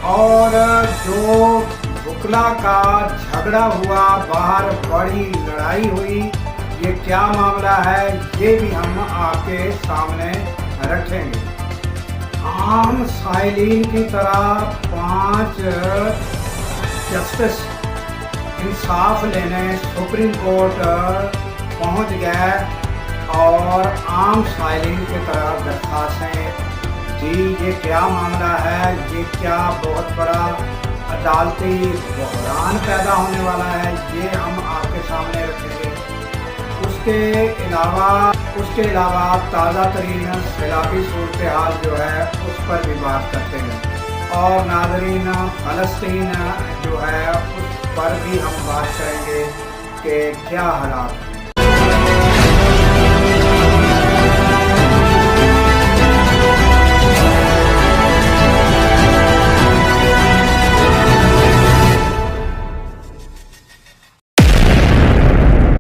और जो वकला का झगड़ा हुआ, बाहर बड़ी लड़ाई हुई, ये क्या मामला है ये भी हम आपके सामने रखेंगे। आम साइलिन की तरह 5 जस्टिस इंसाफ लेने सुप्रीम कोर्ट पहुंच गए और आम साइलिन की तरह दरखास्तें जी ये क्या मामला है, ये क्या बहुत बड़ा अदालती बहरान पैदा होने वाला है, ये हम आपके सामने रखेंगे। उसके अलावा ताज़ा तरीन सैलाबी सूरत हाल जो है उस पर भी बात करते हैं और नाज़रीन फ़लस्तीन जो है उस पर भी हम बात करेंगे कि क्या हालात